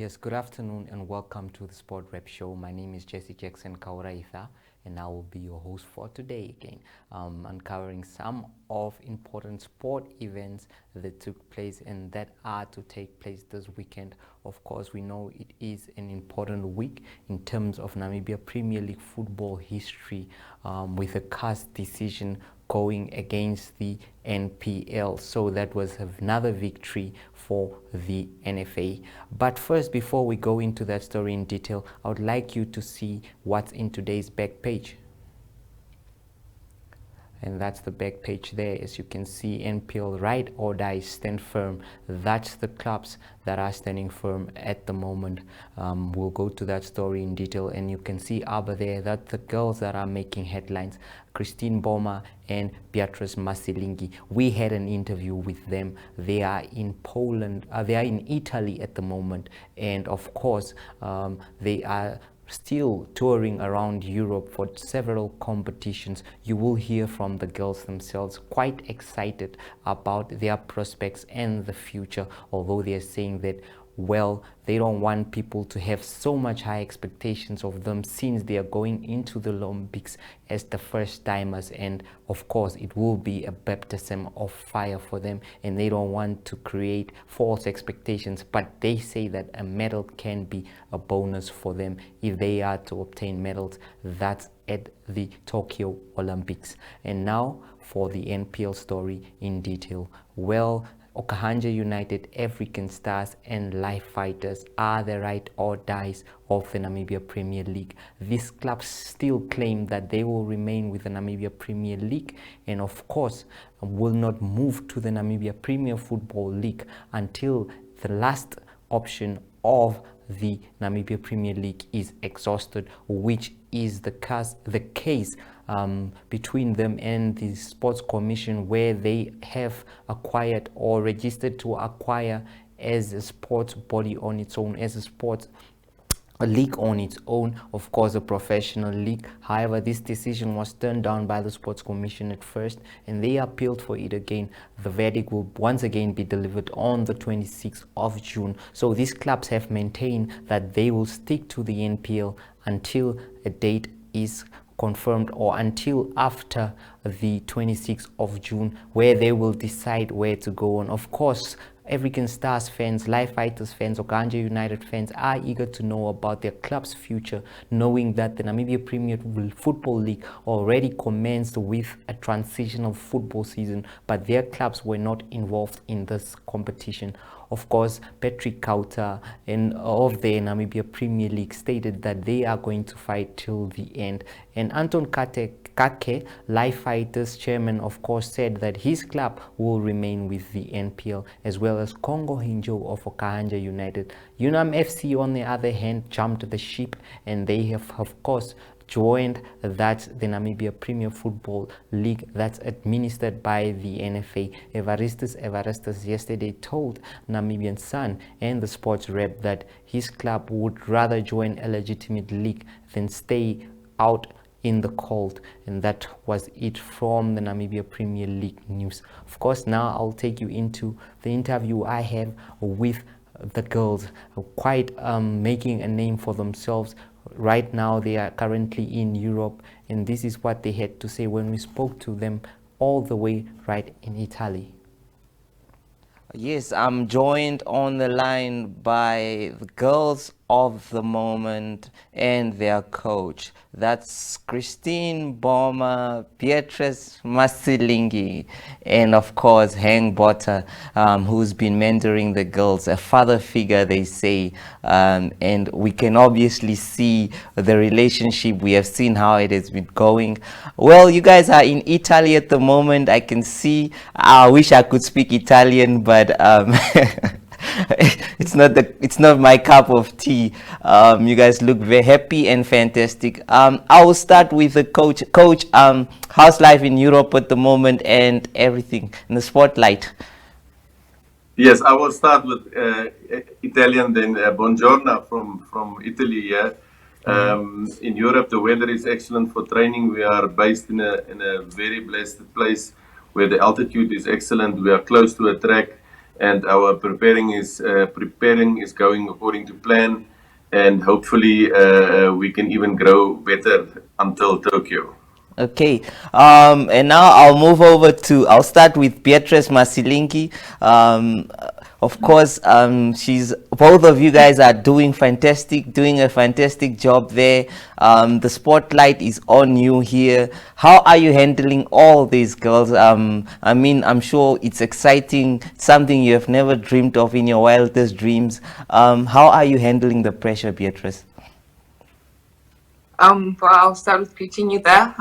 Yes, good afternoon and welcome to the Sport Rep Show. My name is Jesse Jackson Kauraitha and I will be your host for today again, uncovering some of important sport events that took place and that are to take place this weekend. Of course, we know it is an important week in terms of Namibia Premier League football history, with a CAS decision going against the NPL. So that was another victory for the NFA. But first, before we go into that story in detail, I would like you to see what's in today's back page. And that's the back page there. As you can see, NPL ride or die, stand firm. That's the clubs that are standing firm at the moment. We'll go to that story in detail, and you can see Abba there. That's the girls that are making headlines, Christine Mboma and Beatrice Masilingi. We had an interview with them. They are in Poland, they are in Italy at the moment, and of course they are still touring around Europe for several competitions. You will hear from the girls themselves, quite excited about their prospects and the future, although they are saying that, well, they don't want people to have so much high expectations of them since they are going into the Olympics as the first timers, and of course it will be a baptism of fire for them, and they don't want to create false expectations. But they say that a medal can be a bonus for them if they are to obtain medals. That's at the Tokyo Olympics. And now for the NPL story in detail. Well, Okahandja United, African Stars and Life Fighters are the ride or dies of the Namibia Premier League. These clubs still claim that they will remain with the Namibia Premier League and of course will not move to the Namibia Premier Football League until the last option of the Namibia Premier League is exhausted, which is the case between them and the Sports Commission, where they have acquired or registered to acquire as a sports body on its own, as a league on its own, of course a professional league. However, this decision was turned down by the Sports Commission at first and they appealed for it again. The verdict will once again be delivered on the 26th of June. So these clubs have maintained that they will stick to the NPL until a date is confirmed, or until after the 26th of June, where they will decide where to go on. Of course, African Stars fans, Life Fighters fans, Okahandja United fans are eager to know about their club's future, knowing that the Namibia Premier Football League already commenced with a transitional football season, but their clubs were not involved in this competition. Of course, Patrick Kauta and of the Namibia Premier League stated that they are going to fight till the end. And Anton Kake, Life Fighters chairman, of course, said that his club will remain with the NPL, as well as Congo Hinjo of Okahandja United. Unam FC, on the other hand, jumped the ship, and they have, of course, joined the Namibia Premier Football League that's administered by the NFA. Evaristus yesterday told Namibian Sun and the sports rep that his club would rather join a legitimate league than stay out in the cold. And that was it from the Namibia Premier League news. Of course, now I'll take you into the interview I have with the girls, quite making a name for themselves. Right now they are currently in Europe, and this is what they had to say when we spoke to them all the way right in Italy. Yes, I'm joined on the line by the girls of the moment and their coach. That's Christine Mboma, Beatrice Masilingi, and of course Hang Botta, who's been mentoring the girls, a father figure, they say, and we can obviously see the relationship. We have seen how it has been going. Well, you guys are in Italy at the moment. I can see. I wish I could speak Italian, but it's not my cup of tea. You guys look very happy and fantastic. I will start with the coach. Coach, how's life in Europe at the moment and everything in the spotlight? Yes, I will start with Italian, then buongiorno from Italy here. In Europe, the weather is excellent for training. We are based in a very blessed place where the altitude is excellent. We are close to a track, and our preparing is going according to plan, and hopefully we can even grow better until Tokyo. Okay, and now I'll start with Beatrice Masilingi. Of course, both of you guys are doing a fantastic job there. The spotlight is on you here. How are you handling all these girls? I mean, I'm sure it's exciting, something you have never dreamed of in your wildest dreams. How are you handling the pressure, Beatrice? Well, I'll start with greeting you there.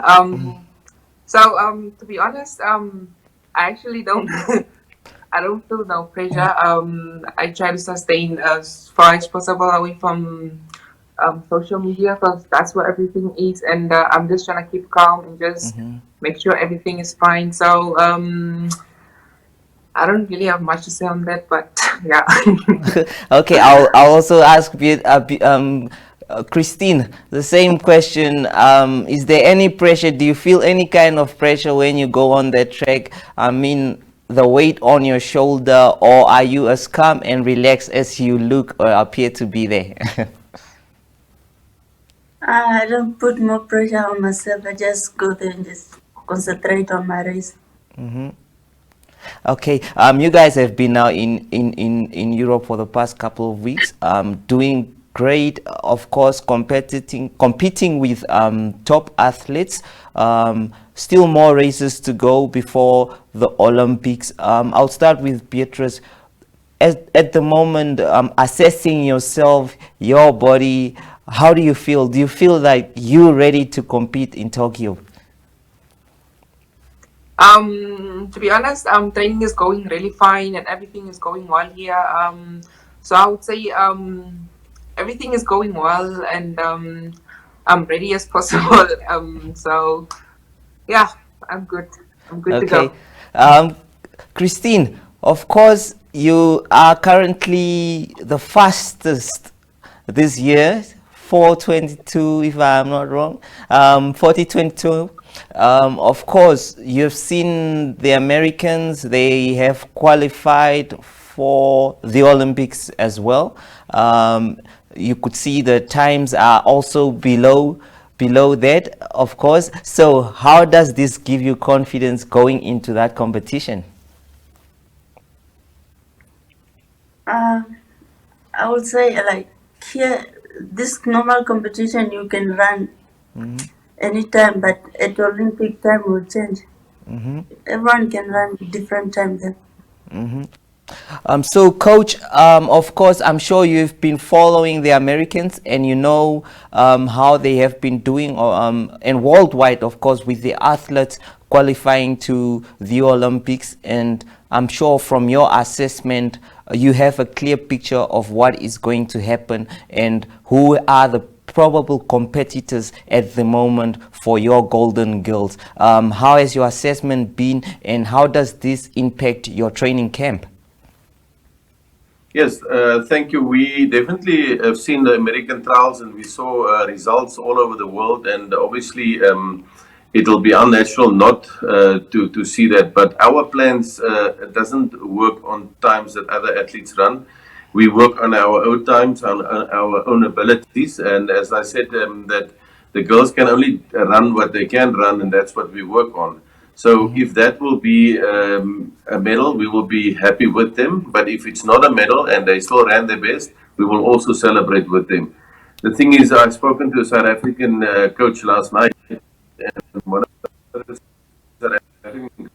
So, to be honest, I actually don't, I don't feel no pressure. I try to sustain as far as possible away from social media, because that's where everything is, and I'm just trying to keep calm and just make sure everything is fine. So, I don't really have much to say on that, but yeah. Okay, I'll also ask Christine the same question. Is there any pressure? Do you feel any kind of pressure when you go on that track? I mean, the weight on your shoulder, or are you as calm and relaxed as you look or appear to be there? I don't put more pressure on myself. I just go there and just concentrate on my race. Okay, you guys have been now in Europe for the past couple of weeks, doing great, of course, competing with top athletes. Still more races to go before the Olympics. I'll start with Beatrice. At the moment, assessing yourself, your body, how do you feel? Do you feel like you're ready to compete in Tokyo? To be honest, training is going really fine and everything is going well here. So I would say everything is going well, and I'm ready as possible. So yeah, I'm good. I'm good to go. Christine, of course, you are currently the fastest this year, 4:22, if I'm not wrong, 40:22. Of course, you've seen the Americans, they have qualified for the Olympics as well. You could see the times are also below that, of course. So how does this give you confidence going into that competition? I would say, like, here, this normal competition you can run anytime, but at Olympic time will change. Everyone can run different time then. So coach, of course, I'm sure you've been following the Americans, and you know how they have been doing, and worldwide, of course, with the athletes qualifying to the Olympics. And I'm sure from your assessment, you have a clear picture of what is going to happen and who are the probable competitors at the moment for your Golden Girls. How has your assessment been, and how does this impact your training camp? Yes, thank you. We definitely have seen the American trials, and we saw results all over the world, and obviously it'll be unnatural not to see that. But our plans doesn't work on times that other athletes run. We work on our own times, on our own abilities, and as I said, that the girls can only run what they can run, and that's what we work on. So if that will be a medal, we will be happy with them. But if it's not a medal and they still ran their best, we will also celebrate with them. The thing is, I've spoken to a South African coach last night, and one of the South African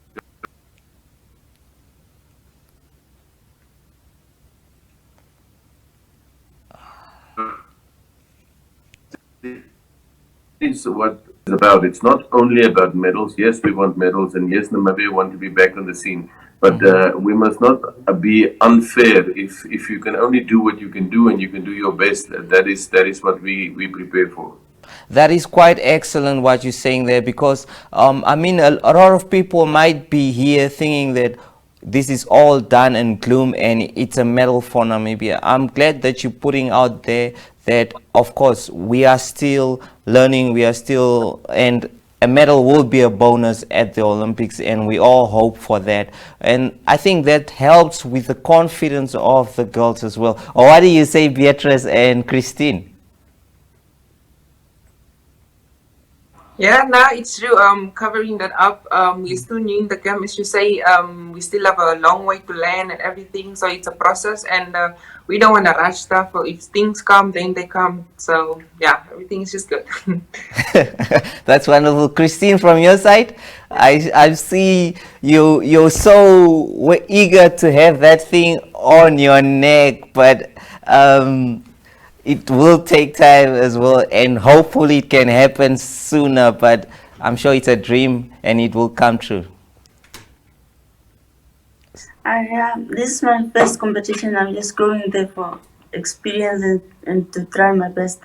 is what it's about. It's not only about medals. Yes, we want medals, and yes, Namibia want to be back on the scene. But we must not be unfair. If you can only do what you can do and you can do your best, that is what we prepare for. That is quite excellent what you're saying there, because I mean, a lot of people might be here thinking that this is all done and gloom and it's a medal for Namibia. I'm glad that you're putting out there that, of course, we are still learning, we are still, and a medal will be a bonus at the Olympics, and we all hope for that. And I think that helps with the confidence of the girls as well. Or what do you say, Beatrice and Christine? Yeah, no, it's true. Covering that up, we're still new in the game, as you say. We still have a long way to learn and everything, so it's a process, and we don't want to rush stuff. Or if things come, then they come. So yeah, everything is just good. That's wonderful. Christine, from your side, I see you're so eager to have that thing on your neck, but it will take time as well, and hopefully it can happen sooner, but I'm sure it's a dream and it will come true. This is my first competition. I'm just going there for experience and to try my best.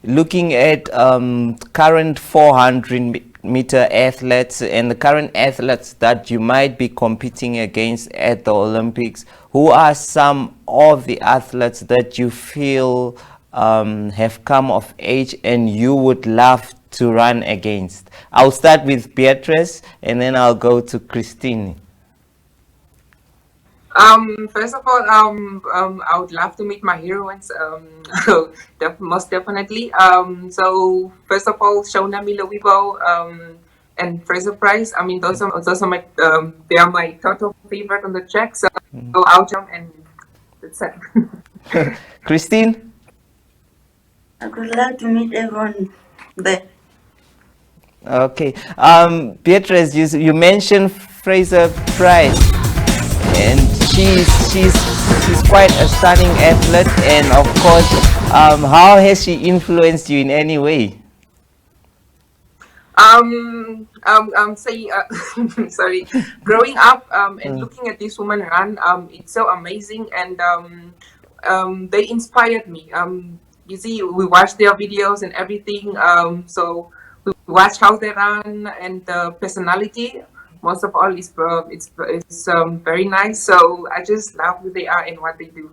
Looking at current 400-meter athletes and the current athletes that you might be competing against at the Olympics, who are some of the athletes that you feel have come of age and you would love to run against? I'll start with Beatrice and then I'll go to Christine. First of all, I would love to meet my heroines, most definitely. So first of all, Shona Milowibo and Fraser Price. I mean, those are my they are my total favorite on the track. So I'll jump, and that's it. Christine? I would love to meet everyone there. Okay. Beatrice, you mentioned Fraser Price, and she's quite a stunning athlete, and of course, how has she influenced you in any way? Say, sorry, growing up and looking at this woman run, it's so amazing, and they inspired me. You see, we watch their videos and everything, so we watch how they run, and the personality, most of all, is very nice. So I just love who they are and what they do.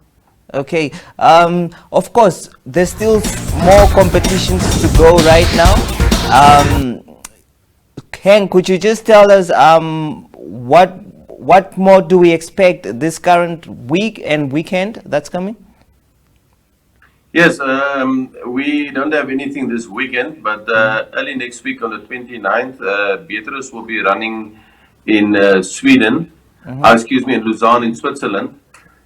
Okay. Of course, there's still more competitions to go right now. Hank, could you just tell us what more do we expect this current week and weekend that's coming? Yes, we don't have anything this weekend, but early next week on the 29th, Beatrice will be running in Sweden, excuse me, in Lausanne in Switzerland,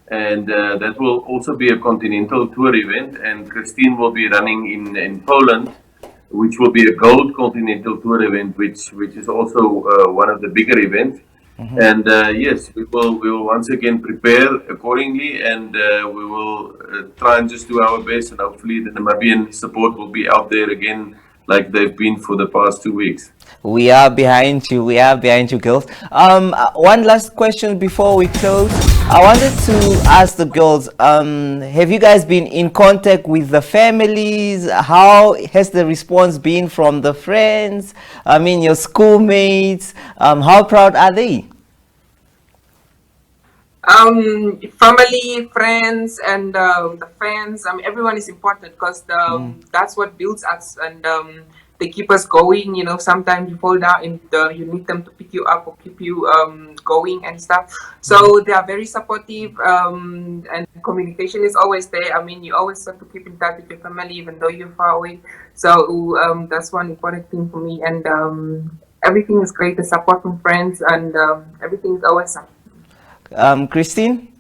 and that will also be a continental tour event, and Christine will be running in Poland, which will be a gold continental tour event, which is also one of the bigger events. And yes, we will once again prepare accordingly, and we will try and just do our best, and hopefully the Namibian support will be out there again like they've been for the past 2 weeks. We are behind you. We are behind you, girls. One last question before we close. I wanted to ask the girls, have you guys been in contact with the families? How has the response been from the friends? I mean, your schoolmates? How proud are they? Family, friends, and the fans. I mean, everyone is important because that's what builds us, and they keep us going. You know, sometimes you fall down and you need them to pick you up or keep you going and stuff. So they are very supportive, and communication is always there. I mean, you always have to keep in touch with your family even though you're far away. So that's one important thing for me, and everything is great. The support from friends, and everything is always something. Christine,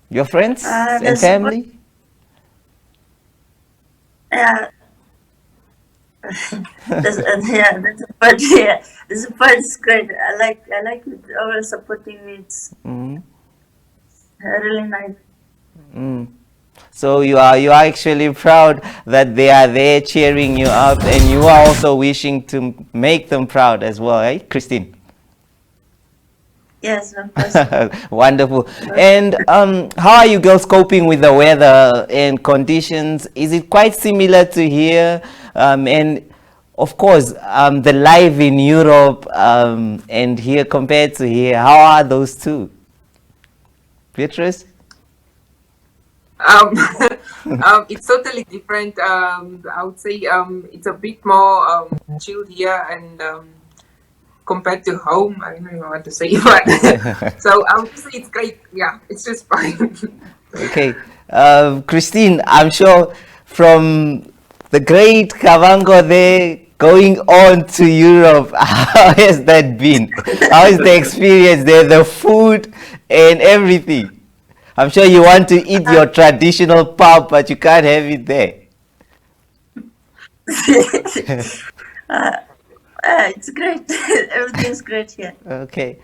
your friends and family? Yeah. The support is great. I like it. Always supporting me. It's really nice. So you are actually proud that they are there cheering you up, and you are also wishing to make them proud as well, eh, Christine? Yes, of course. Wonderful. And how are you girls coping with the weather and conditions? Is it quite similar to here? And of course, the life in Europe and here compared to here, how are those two? Beatrice? Um, it's totally different. I would say it's a bit more chilled here, and compared to home, I don't know what to say, but so I would say it's great. Yeah, it's just fine. Okay, Christine, I'm sure from the great Kavango there going on to Europe, how has that been? How is the experience there, the food and everything? I'm sure you want to eat your traditional pap, but you can't have it there. It's great. Everything's great here. Okay.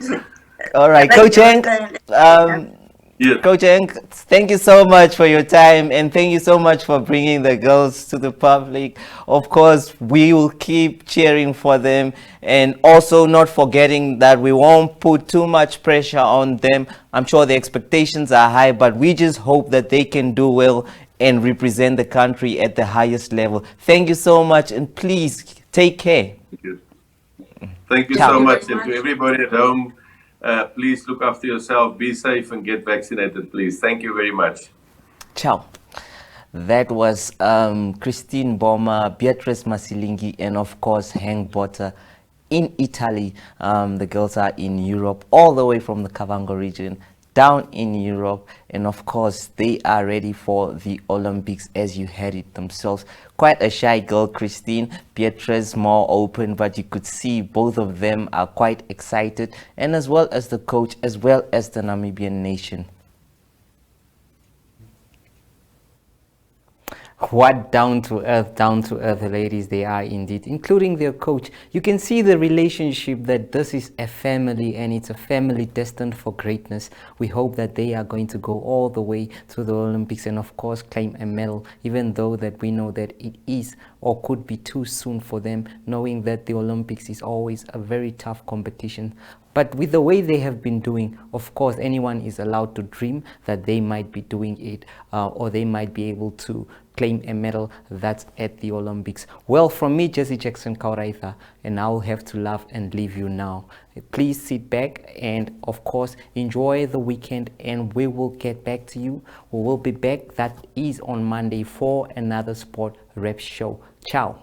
All right, But Coach the Hank, hotel- Yes. Coach Hank, thank you so much for your time, and thank you so much for bringing the girls to the public. Of course, we will keep cheering for them, and also not forgetting that we won't put too much pressure on them. I'm sure the expectations are high, but we just hope that they can do well and represent the country at the highest level. Thank you so much, and please take care. Thank you. Thank you Ciao. so Thank you much. very And to much. everybody at home, please look after yourself, be safe, and get vaccinated, please. Thank you very much. Ciao. That was Christine Mboma, Beatrice Masilingi, and of course Hank Botter in Italy. The girls are in Europe, all the way from the Kavango region, down in Europe, and of course they are ready for the Olympics, as you heard it themselves. Quite a shy girl, Christine. Beatrice more open, but you could see both of them are quite excited, and as well as the coach, as well as the Namibian nation. What down to earth ladies they are indeed, including their coach. You can see the relationship, that this is a family, and it's a family destined for greatness. We hope that they are going to go all the way to the Olympics and of course claim a medal, even though that we know that it is or could be too soon for them, knowing that the Olympics is always a very tough competition. But with the way they have been doing, of course, anyone is allowed to dream that they might be doing it or they might be able to claim a medal that's at the Olympics. Well, from me, Jesse Jackson Kauraitha, and I'll have to laugh and leave you now. Please sit back and, of course, enjoy the weekend, and we will get back to you. We will be back, that is on Monday, for another Sport Rep show. Ciao.